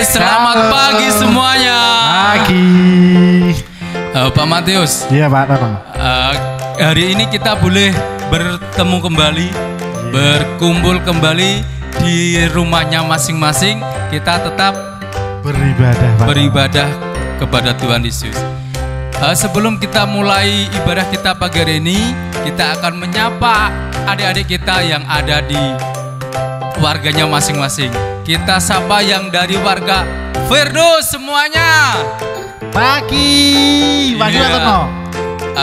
selamat pagi semuanya. Pagi. Pak Matius. Iya Pak Tono. Hari ini kita boleh bertemu kembali, berkumpul kembali di rumahnya masing-masing. Kita tetap beribadah, Pak. Beribadah kepada Tuhan Yesus. Sebelum kita mulai ibadah kita pagi hari ini, kita akan menyapa adik-adik kita yang ada di warganya masing-masing. Kita sapa yang dari warga Firdaus semuanya. Pagi, pagi Pak Tono.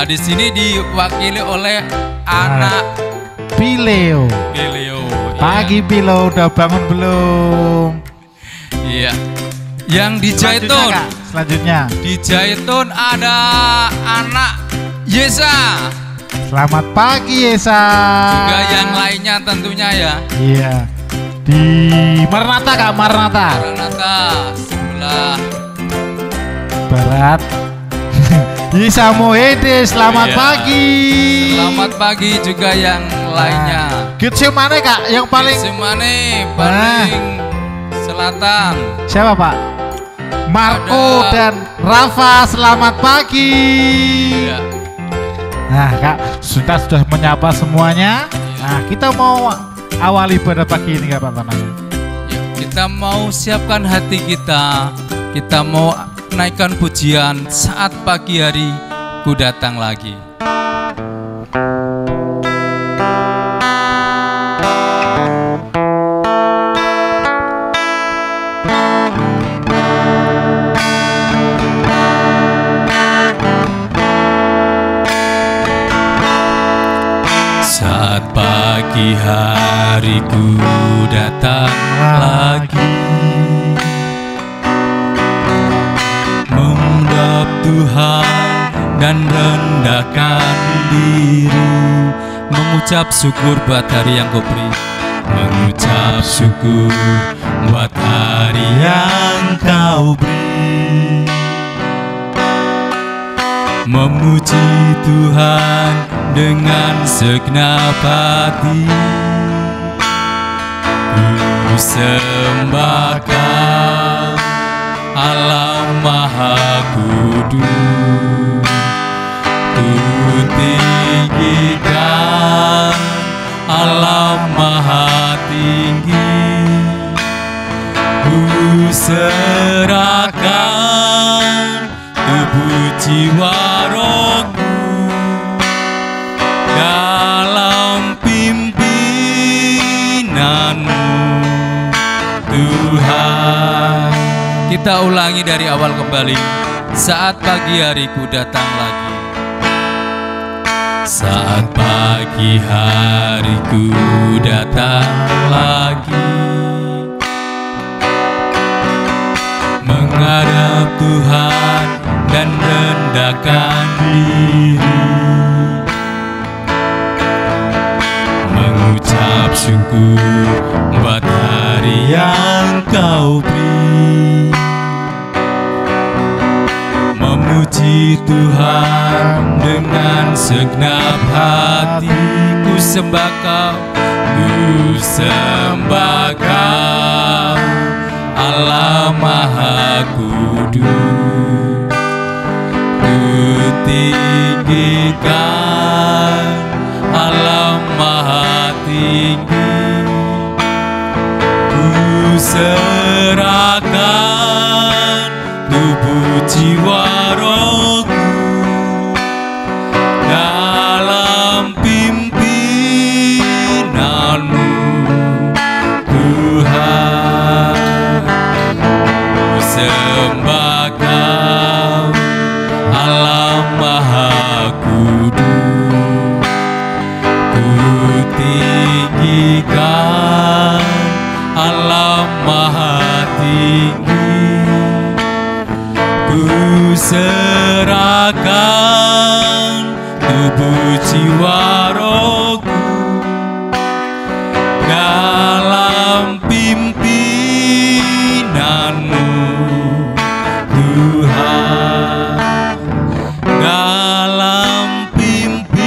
Di sini diwakili oleh anak Pileo. Pagi iya. Pileo, udah bangun belum? Iya. Yang di Jaitun. Selanjutnya. Di Jaitun ada anak Yesa. Selamat pagi Yesa. Juga yang lainnya tentunya ya. Iya. Di Maranatha Kak, Maranatha. Maranatha sebelah barat. Yesa Mohede, selamat pagi. Selamat pagi juga yang lainnya. Gitu mana Kak? Yang paling paling selatan. Siapa Pak? Marco dan Rafa, selamat pagi. Iya. Nah Kak, sudah menyapa semuanya. Nah kita mau awali pada pagi ini Kak Pak Tono. Ya, kita mau siapkan hati kita. Kita mau naikkan pujian saat pagi hari ku datang lagi. Saat pagi hari ku datang lagi, menghadap Tuhan dan rendahkan diri, mengucap syukur buat hari yang kau beri, mengucap syukur buat hari yang kau beri, memuji Tuhan dengan segenap hati, ku sembahkan Allah Maha Kudus, ku tinggikan Allah Maha Tinggi, ku serahkan tubuh jiwa rohku dalam pimpinanmu Tuhan. Kita ulangi dari awal kembali. Saat pagi hariku datang lagi. Saat pagi hariku datang lagi, menghadap Tuhan dan rendahkan diri, mengucap syukur buat hari yang kau beri, memuji Tuhan dengan segenap hati, ku sembah Kau, ku sembah Kau Allah Maha Kudus, ku tinggikan Allah Maha Tinggi, ku serahkan tubuh jiwa rohku dalam pimpinanmu Tuhan. Ku sembah Kau Allah Maha Kudus, ku tinggikan Allah Maha Tinggi, ku serahkan tubuh jiwa rohku dalam pimpinanmu Tuhan, dalam pimpinanmu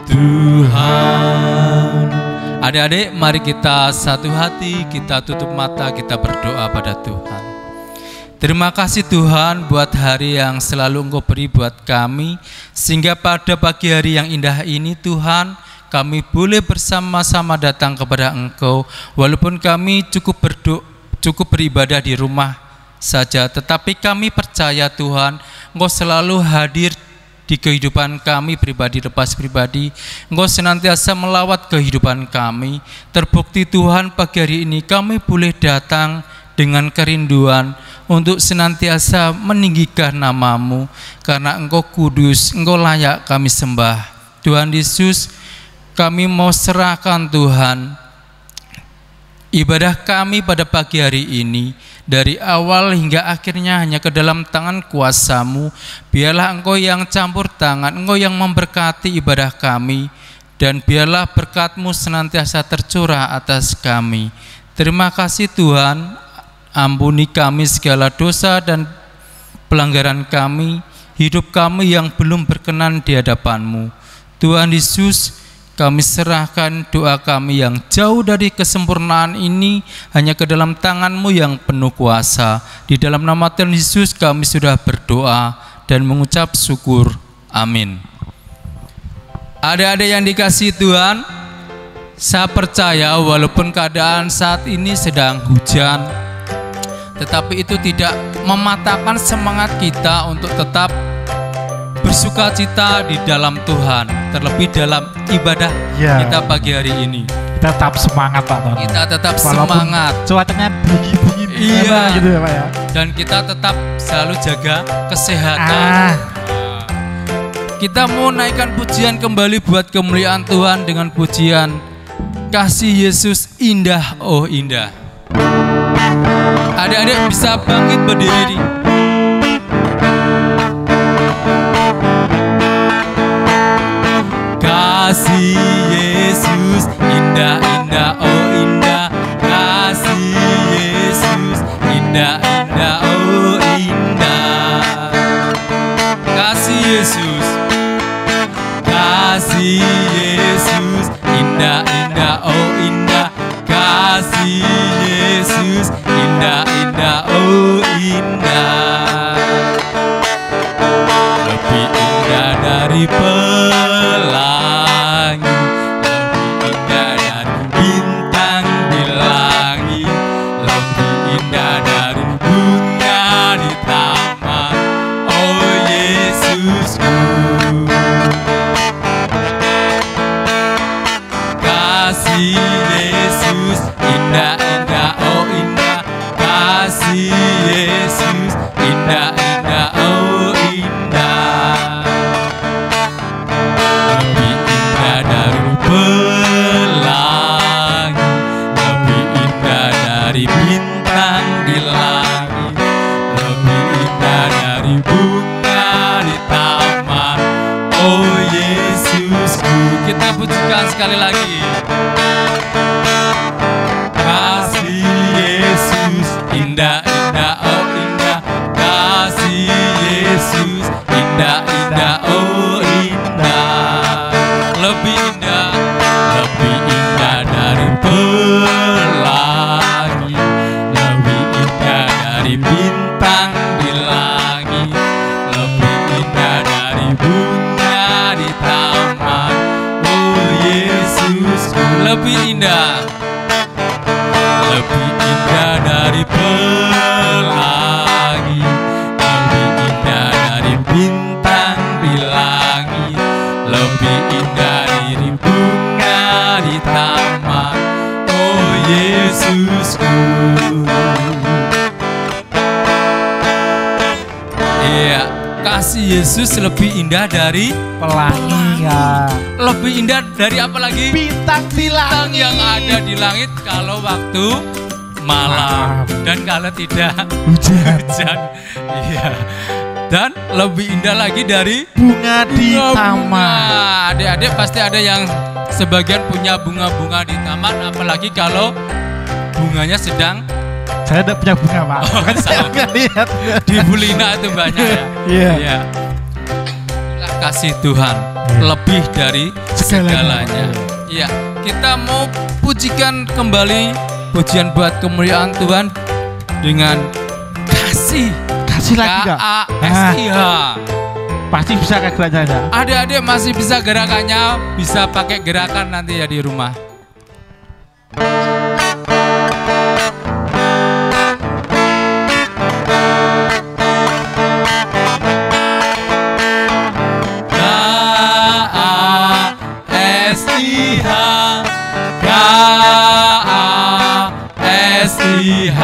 Tuhan. Adik-adik, mari kita satu hati, kita tutup mata, kita berdoa pada Tuhan. Terima kasih Tuhan buat hari yang selalu Engkau beri buat kami, sehingga pada pagi hari yang indah ini Tuhan, kami boleh bersama-sama datang kepada Engkau. Walaupun kami cukup beribadah di rumah saja, tetapi kami percaya Tuhan, Engkau selalu hadir di kehidupan kami pribadi lepas pribadi. Engkau senantiasa melawat kehidupan kami. Terbukti Tuhan, pagi hari ini kami boleh datang dengan kerinduan untuk senantiasa meninggikan nama-Mu, karena Engkau kudus, Engkau layak kami sembah. Tuhan Yesus, kami mau serahkan Tuhan ibadah kami pada pagi hari ini, dari awal hingga akhirnya hanya ke dalam tangan kuasa-Mu. Biarlah Engkau yang campur tangan, Engkau yang memberkati ibadah kami, dan biarlah berkat-Mu senantiasa tercurah atas kami. Terima kasih Tuhan, ampuni kami segala dosa dan pelanggaran kami, hidup kami yang belum berkenan di hadapan-Mu. Tuhan Yesus, kami serahkan doa kami yang jauh dari kesempurnaan ini hanya ke dalam tangan-Mu yang penuh kuasa. Di dalam nama Tuhan Yesus kami sudah berdoa dan mengucap syukur. Amin. Adik-adik yang dikasihi Tuhan, saya percaya walaupun keadaan saat ini sedang hujan, tetapi itu tidak mematahkan semangat kita untuk tetap bersuka cita di dalam Tuhan, terlebih dalam ibadah kita pagi hari ini. Kita tetap semangat Pak Tono. Kita tetap walaupun semangat. Cuacanya bunyi-bunyi gitu ya Pak ya. Dan kita tetap selalu jaga kesehatan. Kita mau naikkan pujian kembali buat kemuliaan Tuhan dengan pujian Kasih Yesus Indah, Oh Indah. Adik-adik bisa bangkit berdiri. Kasih Yesus indah, indah, oh indah. Kasih Yesus indah, indah, oh indah. Kasih Yesus, kasih Yesus indah, indah, oh indah. Kasih Yesus indah, indah, oh indah. Lebih indah dari pelangi, lebih indah dari bintang di langit, lebih indah dari bunga di taman. Oh Yesusku, kasih Yesus indah, indah, oh indah. Kasih Yesus indah, indah, oh indah. Lebih indah dari pelangi, lebih indah dari bintang di langit, lebih indah dari bunga di taman. Oh Yesusku, kita pujikan sekali lagi. Kasih Yesus indah, indah, oh indah. Kasih Yesus indah, indah, oh indah. Lebih indah dari pelangi, lebih indah dari bintang di langit, lebih indah dari bunga di taman. Oh Yesusku, lebih indah dari pelangi, lebih indah dari bintang di langit, lebih indah dari bunga di taman. Oh Yesusku. Iya, kasih Yesus lebih indah dari Pelangi ya. Lebih indah dari apa lagi? Bintang di Bintang langit. yang ada di langit kalau waktu malam dan kalau tidak hujan. Iya. Dan lebih indah lagi dari bunga di taman. Adik-adik pasti ada yang sebagian punya bunga-bunga di taman, apalagi kalau bunganya sedang. Saya tidak punya bunga Pak. Saya nggak lihat. Di Bulina itu banyak ya. Iya. Iya. Kasih Tuhan lebih dari segalanya. Iya, kita mau pujikan kembali pujian buat kemuliaan Tuhan dengan kasih. Kasih lagi enggak? KASIH. Pasti bisa kayak gerakannya. Adik-adik masih bisa gerakannya, bisa pakai gerakan nanti ya di rumah. KASIH, KASIH,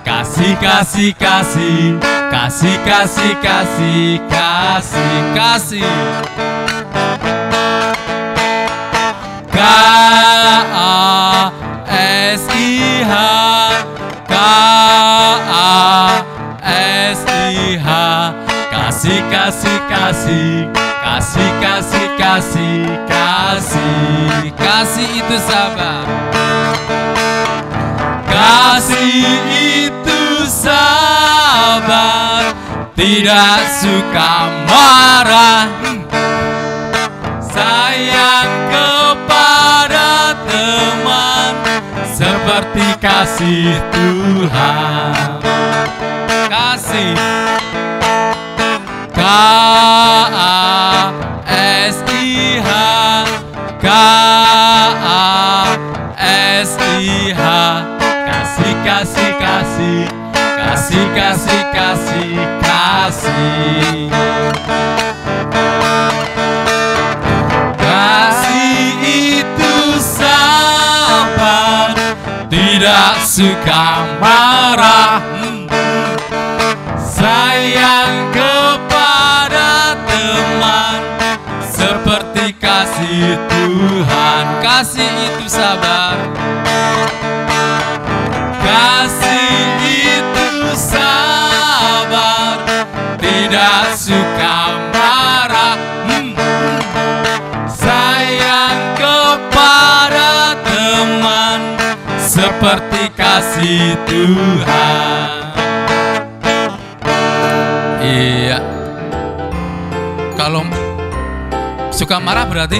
kasih kasih kasih, kasih kasih kasih, kasih kasih. KASIH, KASIH, kasih kasih kasih, kasih kasih kasih, kasih kasih itu sabar. Kasih itu sabar, tidak suka marah, sayang kepada teman seperti kasih Tuhan. Kasih KASIH, KASIH, kasih kasih kasih, kasih kasih kasih, kasih. Kasih itu sabar, tidak suka marah, sayang kepada teman seperti kasih Tuhan. Kasih itu sabar, kasih itu sabar, tidak suka marah, sayang kepada teman seperti kasih Tuhan. Iya. Kalau suka marah berarti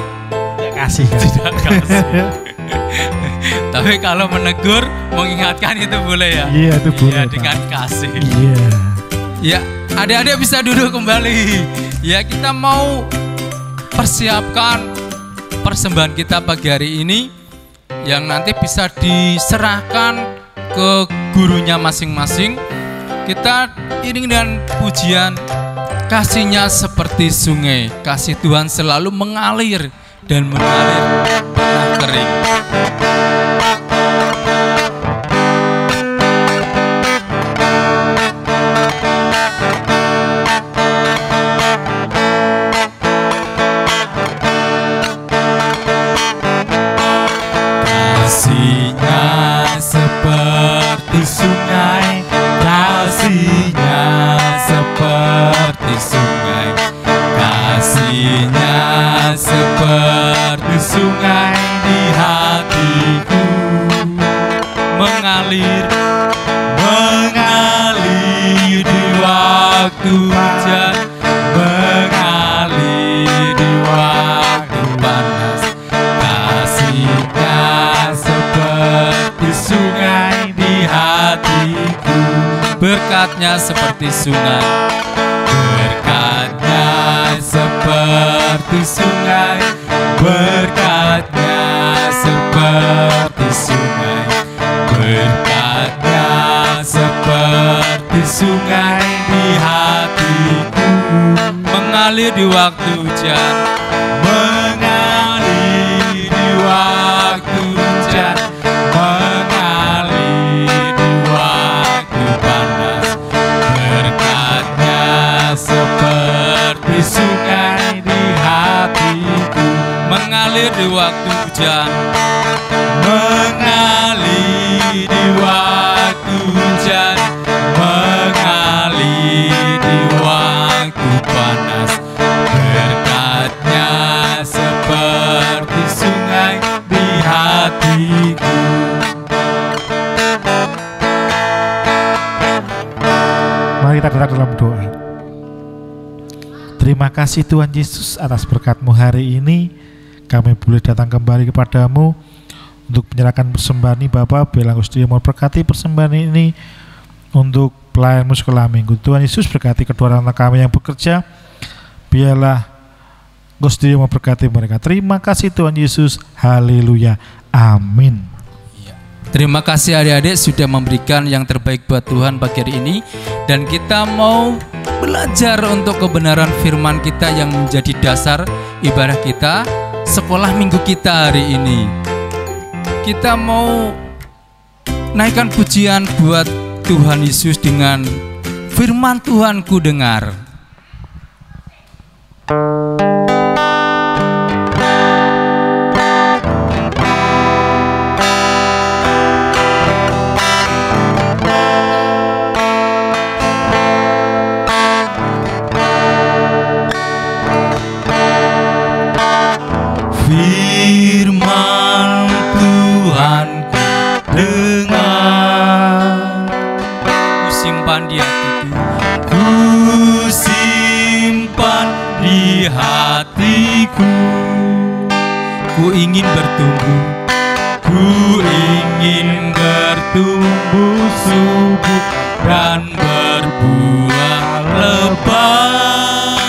Kasih. tidak kasih. Tapi kalau menegur, mengingatkan itu boleh ya? Iya, itu boleh, Iya, Pak. dengan kasih. Iya. Ya, adik-adik bisa duduk kembali. Ya, kita mau persiapkan persembahan kita pagi hari ini yang nanti bisa diserahkan ke gurunya masing-masing. Kita iring dengan pujian, kasihnya seperti sungai, kasih Tuhan selalu mengalir dan mengalir pernah kering. Kasihnya seperti sungai, kasihnya seperti sungai, kasihnya seperti sungai di hatiku, mengalir, mengalir di waktu hujan, mengalir di waktu panas. Kasihnya seperti sungai di hatiku, berkatnya seperti sungai, berkatnya seperti sungai, berkatnya seperti sungai, berkatnya seperti sungai di hatiku, mengalir di waktu hujan, mengalir di waktu hujan, mengalir di waktu panas. Berkatnya seperti sungai di hatiku, mengalir di waktu hujan, mengalir di waktu hujan, mengalir di waktu panas. Berkatnya seperti sungai di hatiku. Mari kita datang dalam doa. Terima kasih Tuhan Yesus atas berkat-Mu hari ini. Kami boleh datang kembali kepadamu untuk menyerahkan persembahan ini Bapak, biarlah Gusti mau berkati persembahan ini untuk pelayanmu sekolah minggu. Tuhan Yesus berkati kedua anak kami yang bekerja, biarlah Gusti mau berkati mereka. Terima kasih Tuhan Yesus, haleluya, amin. Terima kasih adik-adik sudah memberikan yang terbaik buat Tuhan pagi hari ini. Dan kita mau belajar untuk kebenaran firman kita yang menjadi dasar ibadah kita, sekolah minggu kita hari ini. Kita mau naikkan pujian buat Tuhan Yesus dengan firman Tuhan ku dengar. Di hatiku, ku simpan di hatiku. Ku ingin bertumbuh, ku ingin bertumbuh subur dan berbuah lebat.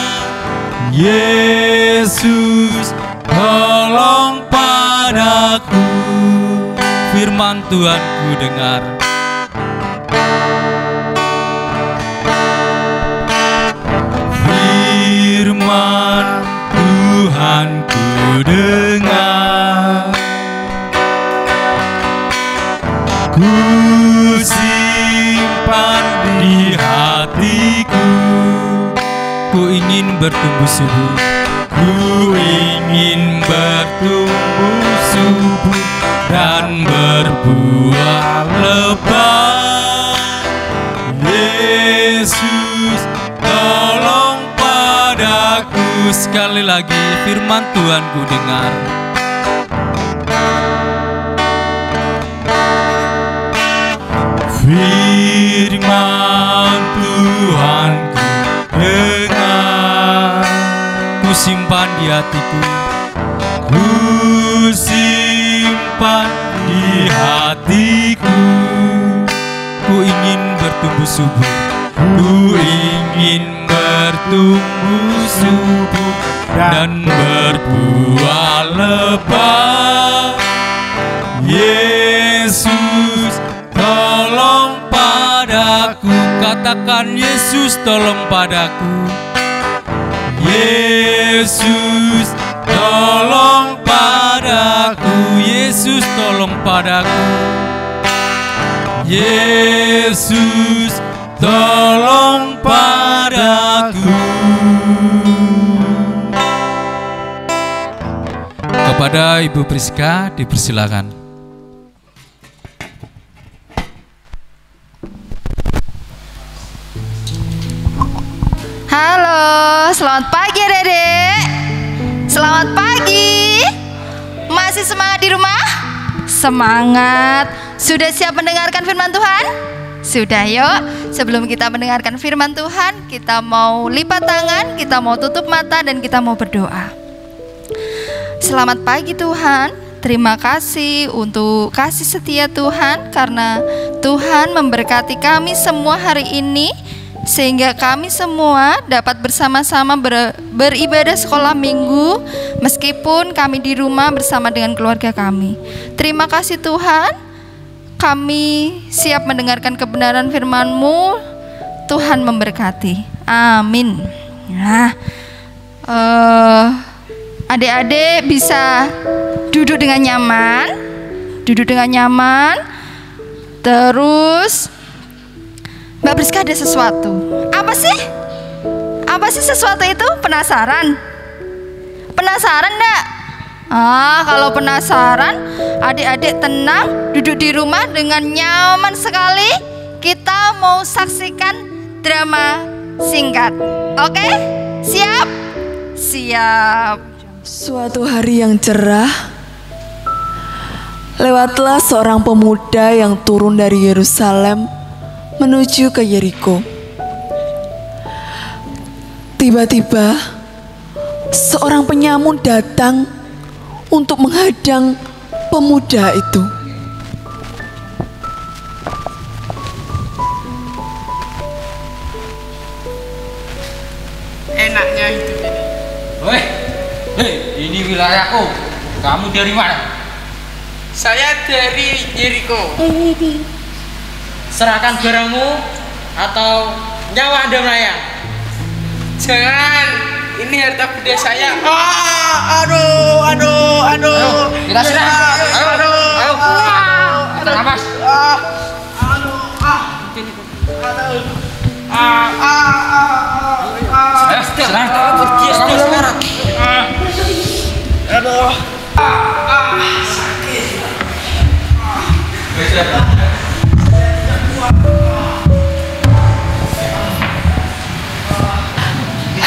Yesus, tolong padaku, firman Tuhan ku dengar. Firman Tuhan ku dengar, ku simpan di hatiku. Ku ingin bertumbuh subur, ku ingin bertumbuh subur dan berbuah lebat. Yesus, tolong padaku. Sekali lagi firman Tuhan ku dengar. Firman Tuhan ku dengar, ku simpan di hatiku, ku simpan di hatiku. Ku ingin bertumbuh subur, ku ingin bertumbuh subur dan berbuah lebat. Yesus, tolong padaku. Katakan, Yesus, tolong padaku. Yesus, tolong padaku. Yesus, tolong padaku. Yesus, tolong padaku. Kepada Ibu Priska dipersilakan. Halo, selamat pagi Dede. Selamat pagi. Masih semangat di rumah? Semangat. Sudah siap mendengarkan firman Tuhan? Sudah, yuk. Sebelum kita mendengarkan firman Tuhan, kita mau lipat tangan, kita mau tutup mata, dan kita mau berdoa. Selamat pagi Tuhan. Terima kasih untuk kasih setia Tuhan, karena Tuhan memberkati kami semua hari ini, sehingga kami semua dapat bersama-sama beribadah sekolah minggu, meskipun kami di rumah bersama dengan keluarga kami. Terima kasih Tuhan, kami siap mendengarkan kebenaran firman-Mu. Tuhan memberkati, amin. Nah, adik-adik bisa duduk dengan nyaman, terus Mbak Priska ada sesuatu. Apa sih? Apa sih sesuatu itu? Penasaran? Penasaran enggak? Kalau penasaran, adik-adik tenang, duduk di rumah dengan nyaman sekali. Kita mau saksikan drama singkat. Oke? Siap? Siap. Suatu hari yang cerah, lewatlah seorang pemuda yang turun dari Yerusalem menuju ke Yeriko. Tiba-tiba seorang penyamun datang untuk menghadang pemuda itu. Enaknya hidup ini. Hei, ini wilayahku. Kamu dari mana? Saya dari Jericho. Serahkan barangmu atau nyawa Anda melayang. Jangan, ini harta benda saya. Aduh. Kita serah. Ayo. Kita nafas. Ayo, serang. Pergi sekarang.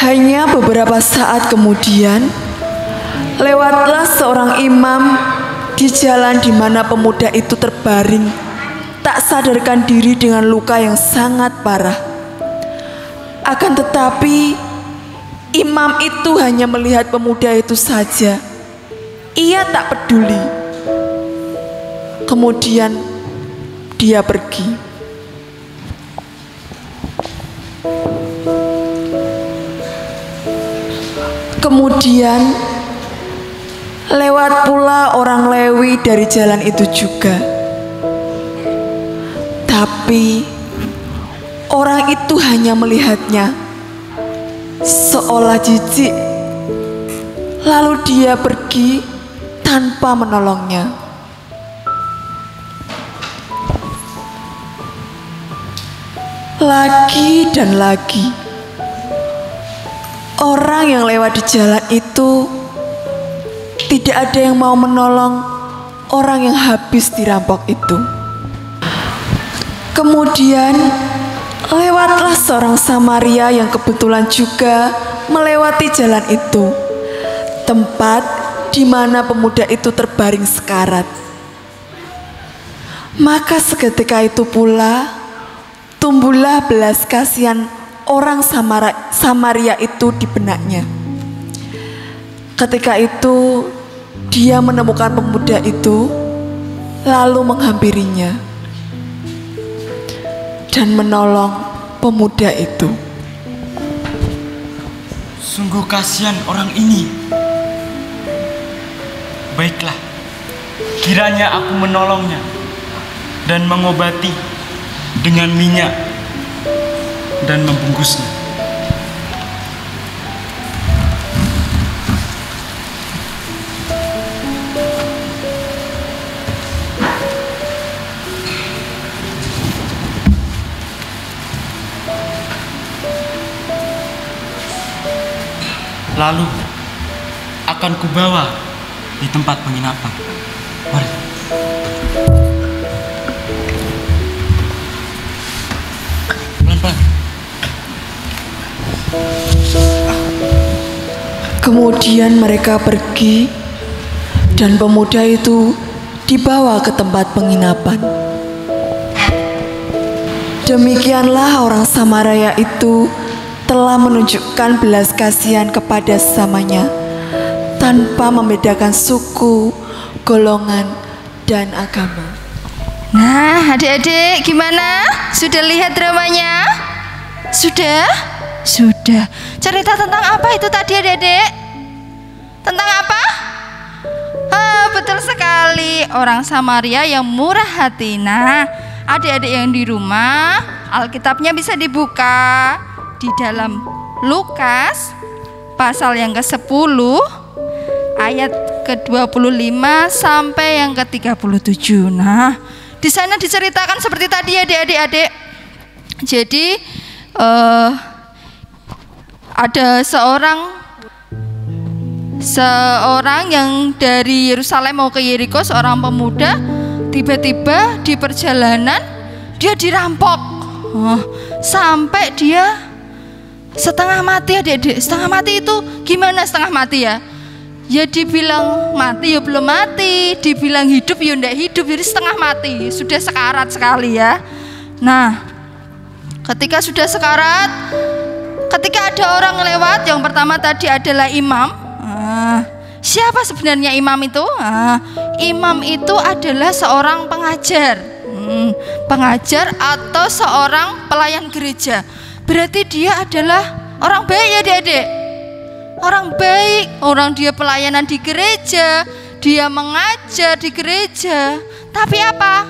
Hanya beberapa saat kemudian, lewatlah seorang imam di jalan di mana pemuda itu terbaring, tak sadarkan diri dengan luka yang sangat parah. Akan tetapi, imam itu hanya melihat pemuda itu saja. Ia tak peduli. Kemudian, dia pergi. Kemudian lewat pula orang Lewi dari jalan itu juga. Tapi orang itu hanya melihatnya seolah jijik. Lalu dia pergi tanpa menolongnya. Lagi dan lagi orang yang lewat di jalan itu tidak ada yang mau menolong orang yang habis dirampok itu. Kemudian lewatlah seorang Samaria yang kebetulan juga melewati jalan itu, tempat di mana pemuda itu terbaring sekarat. Maka seketika itu pula tumbuhlah belas kasihan orang Samaria itu di benaknya. Ketika itu dia menemukan pemuda itu, lalu menghampirinya dan menolong pemuda itu. Sungguh kasihan orang ini. Baiklah, kiranya aku menolongnya dan mengobati dengan minyak dan membungkusnya. Lalu akan kubawa di tempat penginapan. Mari. Pelan-pelan. Kemudian mereka pergi dan pemuda itu dibawa ke tempat penginapan. Demikianlah orang Samaria itu telah menunjukkan belas kasihan kepada sesamanya tanpa membedakan suku, golongan, dan agama. Nah, adik-adik gimana? Sudah lihat dramanya? Sudah? Sudah. Cerita tentang apa itu tadi adik-adik? Tentang apa? Betul sekali, orang Samaria yang murah hati. Nah, adik-adik yang di rumah, Alkitabnya bisa dibuka di dalam Lukas pasal yang ke-10 ayat ke-25 sampai yang ke-37. Nah, di sana diceritakan seperti tadi ya adik-adik. Jadi ada seorang yang dari Yerusalem mau ke Yeriko, seorang pemuda, tiba-tiba di perjalanan dia dirampok. Sampai dia setengah mati adik-adik. Setengah mati itu gimana setengah mati ya? Ya dibilang mati ya belum mati, dibilang hidup ya ndak hidup, jadi setengah mati, sudah sekarat sekali ya. Nah, ketika sudah sekarat, ketika ada orang lewat, yang pertama tadi adalah imam. Siapa sebenarnya imam itu? Imam itu adalah seorang pengajar, pengajar atau seorang pelayan gereja. Berarti dia adalah orang baik ya adik-adik. Orang baik, orang dia pelayanan di gereja, dia mengajar di gereja. Tapi apa?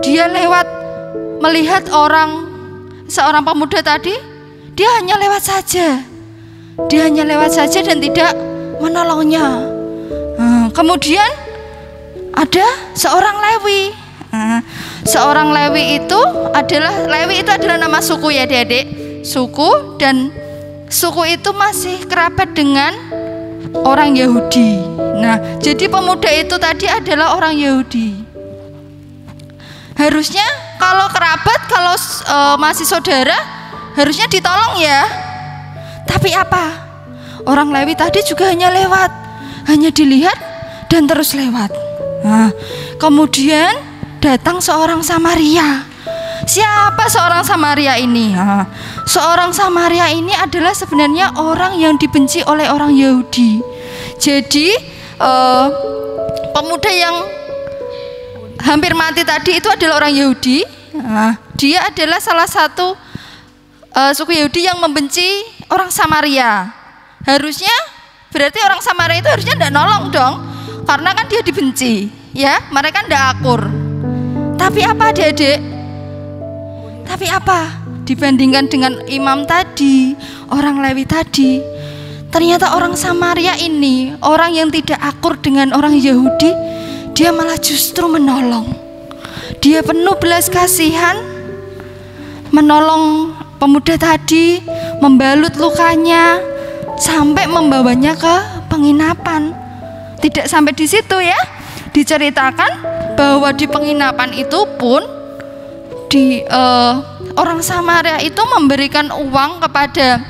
Dia lewat melihat seorang pemuda tadi, dia hanya lewat saja. Dia hanya lewat saja dan tidak menolongnya. Kemudian ada seorang Lewi. Seorang Lewi itu adalah nama suku ya adik-adik. Suku, dan suku itu masih kerabat dengan orang Yahudi. Nah, jadi pemuda itu tadi adalah orang Yahudi. Harusnya kalau kerabat, kalau masih saudara, harusnya ditolong ya. Tapi apa? Orang Lewi tadi juga hanya lewat, hanya dilihat dan terus lewat. Nah, kemudian datang seorang Samaria. Siapa seorang Samaria ini? Seorang Samaria ini adalah sebenarnya orang yang dibenci oleh orang Yahudi. Jadi pemuda yang hampir mati tadi itu adalah orang Yahudi. Dia adalah salah satu suku Yahudi yang membenci orang Samaria. Harusnya berarti orang Samaria itu harusnya tidak nolong dong, karena kan dia dibenci, ya, mereka tidak akur. Tapi apa adik-adik? Tapi apa? Dibandingkan dengan imam tadi, orang Lewi tadi, ternyata orang Samaria ini, orang yang tidak akur dengan orang Yahudi, dia malah justru menolong. Dia penuh belas kasihan, menolong pemuda tadi, membalut lukanya, sampai membawanya ke penginapan. Tidak sampai di situ ya, diceritakan bahwa di penginapan itu pun orang Samaria itu memberikan uang kepada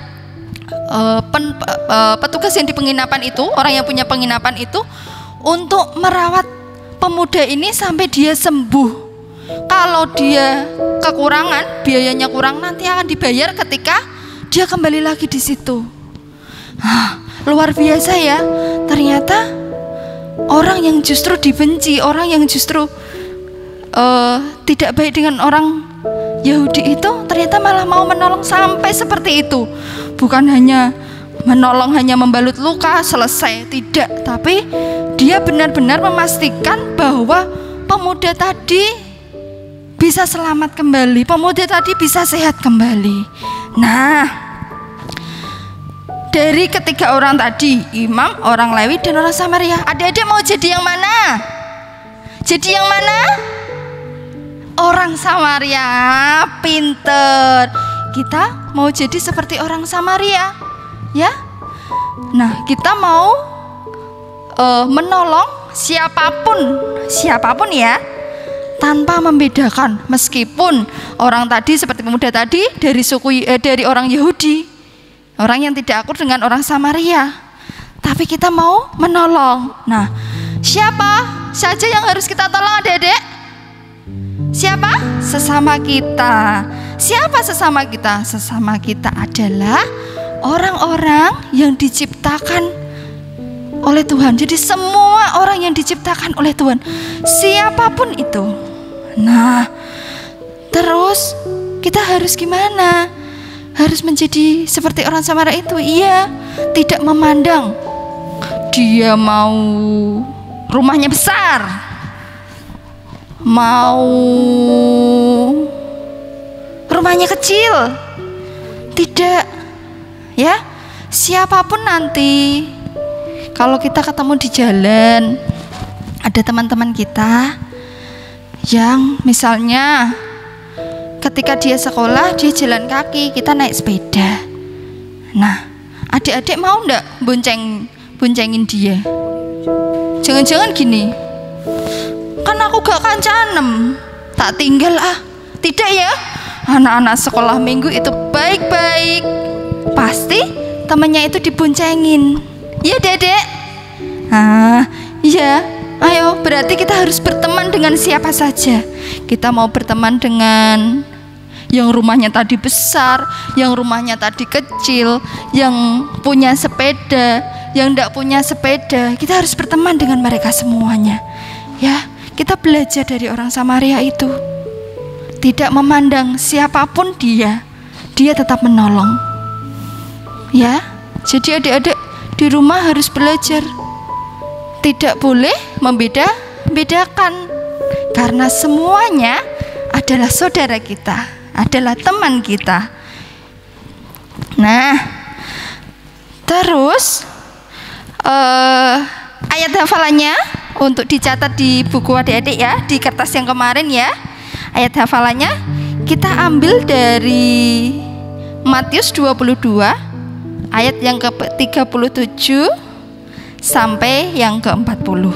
petugas yang di penginapan itu, orang yang punya penginapan itu, untuk merawat pemuda ini sampai dia sembuh. Kalau dia kekurangan, biayanya kurang, nanti akan dibayar ketika dia kembali lagi di situ. Luar biasa ya. Ternyata orang yang justru dibenci, orang yang justru tidak baik dengan orang Yahudi itu, ternyata malah mau menolong sampai seperti itu. Bukan hanya menolong, hanya membalut luka selesai, tidak, tapi dia benar-benar memastikan bahwa pemuda tadi bisa selamat kembali, pemuda tadi bisa sehat kembali. Nah, dari ketiga orang tadi, imam, orang Lewi, dan orang Samaria, adik-adik mau jadi yang mana? Jadi yang mana? Orang Samaria. Pinter. Kita mau jadi seperti orang Samaria, ya. Nah, kita mau menolong siapapun ya, tanpa membedakan. Meskipun orang tadi seperti pemuda tadi dari orang Yahudi, orang yang tidak akur dengan orang Samaria, tapi kita mau menolong. Nah, siapa saja yang harus kita tolong adik-adik? Siapa? Sesama kita. Siapa sesama kita? Sesama kita adalah orang-orang yang diciptakan oleh Tuhan. Jadi semua orang yang diciptakan oleh Tuhan, siapapun itu. Nah, terus kita harus gimana? Harus menjadi seperti orang Samaria itu. Iya, tidak memandang dia mau rumahnya besar, mau rumahnya kecil, tidak, ya. Siapapun nanti, kalau kita ketemu di jalan, ada teman-teman kita yang misalnya ketika dia sekolah, dia jalan kaki, kita naik sepeda. Nah, adik-adik mau enggak boncengin dia? Jangan-jangan gini, kan aku gak kancanem, tak tinggal ah. Tidak ya, anak-anak sekolah minggu itu baik-baik, pasti temannya itu diboncengin. Iya dedek? Iya. Ayo, berarti kita harus berteman dengan siapa saja. Kita mau berteman dengan yang rumahnya tadi besar, yang rumahnya tadi kecil, yang punya sepeda, yang tidak punya sepeda, kita harus berteman dengan mereka semuanya. Ya, kita belajar dari orang Samaria itu. Tidak memandang siapapun dia tetap menolong. Ya, jadi adik-adik di rumah harus belajar. Tidak boleh membedakan, karena semuanya adalah saudara kita, adalah teman kita. Nah, terus ayat hafalannya untuk dicatat di buku adik-adik ya, di kertas yang kemarin ya. Ayat hafalannya kita ambil dari Matius 22 ayat yang ke-37 sampai yang ke-40.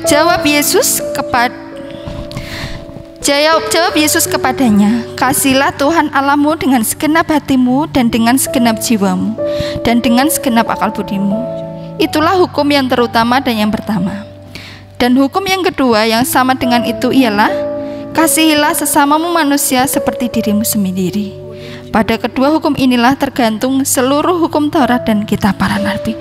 Jawab Yesus kepadanya, kasihlah Tuhan Allahmu dengan segenap hatimu dan dengan segenap jiwamu dan dengan segenap akal budimu. Itulah hukum yang terutama dan yang pertama. Dan hukum yang kedua yang sama dengan itu ialah, kasihilah sesamamu manusia seperti dirimu sendiri. Pada kedua hukum inilah tergantung seluruh hukum Taurat dan kitab para nabi.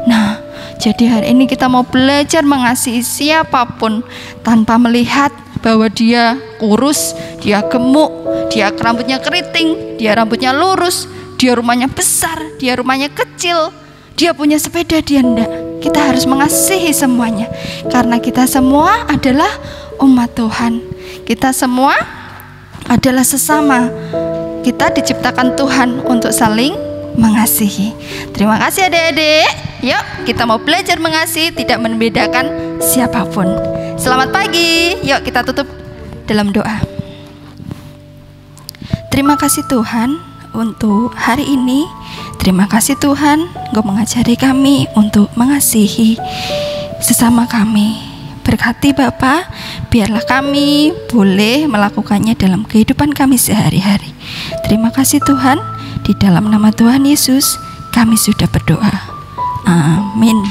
Nah, jadi hari ini kita mau belajar mengasihi siapapun tanpa melihat bahwa dia kurus, dia gemuk, dia rambutnya keriting, dia rambutnya lurus, dia rumahnya besar, dia rumahnya kecil, dia punya sepeda, dia enggak. Kita harus mengasihi semuanya, karena kita semua adalah umat Tuhan. Kita semua adalah sesama. Kita diciptakan Tuhan untuk saling mengasihi. Terima kasih adik-adik. Yuk kita mau belajar mengasihi, tidak membedakan siapapun. Selamat pagi. Yuk kita tutup dalam doa. Terima kasih Tuhan untuk hari ini. Terima kasih Tuhan, Engkau mengajari kami untuk mengasihi sesama kami. Berkati Bapa, biarlah kami boleh melakukannya dalam kehidupan kami sehari-hari. Terima kasih Tuhan, di dalam nama Tuhan Yesus kami sudah berdoa. Amin.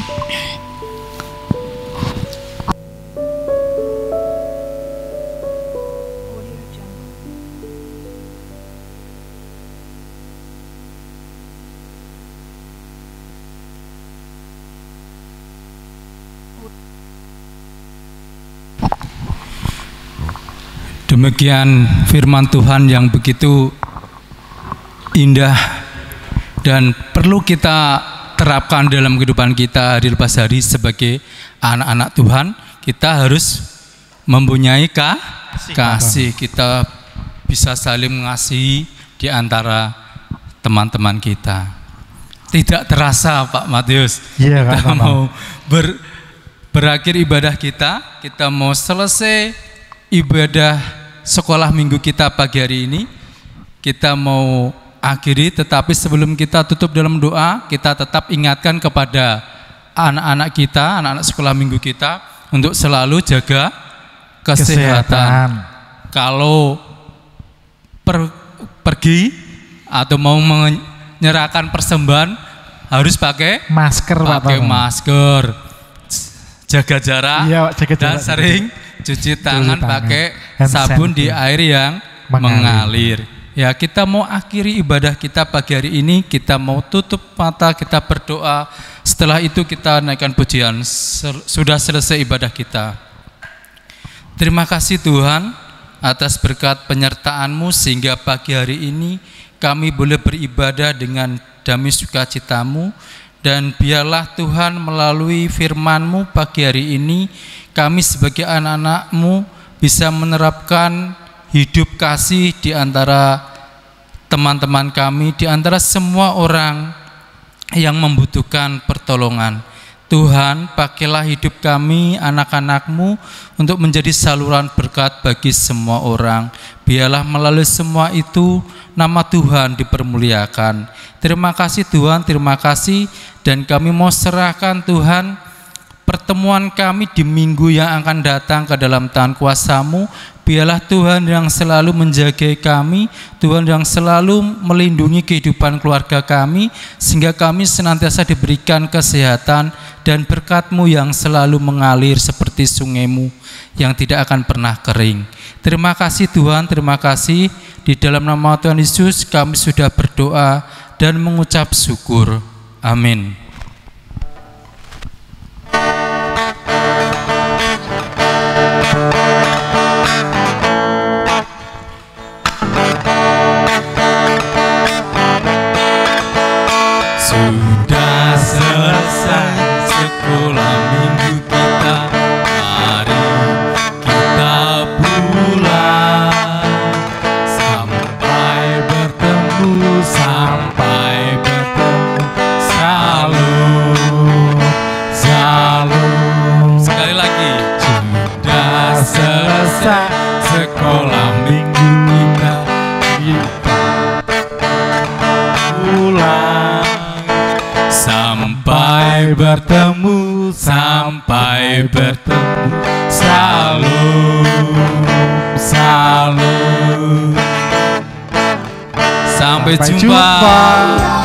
Demikian firman Tuhan yang begitu indah dan perlu kita terapkan dalam kehidupan kita hari lepas hari sebagai anak-anak Tuhan. Kita harus mempunyai kasih. Kita bisa saling mengasihi di antara teman-teman kita. Tidak terasa Pak Matius, kita mau berakhir ibadah kita mau selesai ibadah sekolah minggu kita pagi hari ini, kita mau akhiri. Tetapi sebelum kita tutup dalam doa, kita tetap ingatkan kepada anak-anak kita, anak-anak sekolah minggu kita, untuk selalu jaga kesehatan. Kalau pergi atau mau menyerahkan persembahan harus pakai masker, jaga jarak, dan sering cuci tangan pakai sabun di air yang mengalir. Ya, kita mau akhiri ibadah kita pagi hari ini, kita mau tutup mata, kita berdoa. Setelah itu kita naikkan pujian. Sudah selesai ibadah kita. Terima kasih Tuhan atas berkat penyertaan-Mu sehingga pagi hari ini kami boleh beribadah dengan damai sukacita-Mu. Dan biarlah Tuhan melalui firman-Mu pagi hari ini kami sebagai anak-anak-Mu bisa menerapkan hidup kasih di antara teman-teman kami, di antara semua orang yang membutuhkan pertolongan. Tuhan, pakailah hidup kami, anak-anak-Mu, untuk menjadi saluran berkat bagi semua orang. Biarlah melalui semua itu nama Tuhan dipermuliakan. Terima kasih Tuhan, terima kasih. Dan kami mau serahkan Tuhan pertemuan kami di minggu yang akan datang ke dalam tangan kuasa-Mu. Biarlah Tuhan yang selalu menjaga kami, Tuhan yang selalu melindungi kehidupan keluarga kami, sehingga kami senantiasa diberikan kesehatan dan berkat-Mu yang selalu mengalir seperti sungai-Mu yang tidak akan pernah kering. Terima kasih Tuhan, terima kasih. Di dalam nama Tuhan Yesus kami sudah berdoa dan mengucap syukur. Amin. Sudah selesai sekolah minggu kita, mari kita pulang. Sampai bertemu, salam, salam. Sekali lagi, sudah selesai sekolah minggu kita, pulang. Sampai bertemu, salam, salam. Sampai jumpa.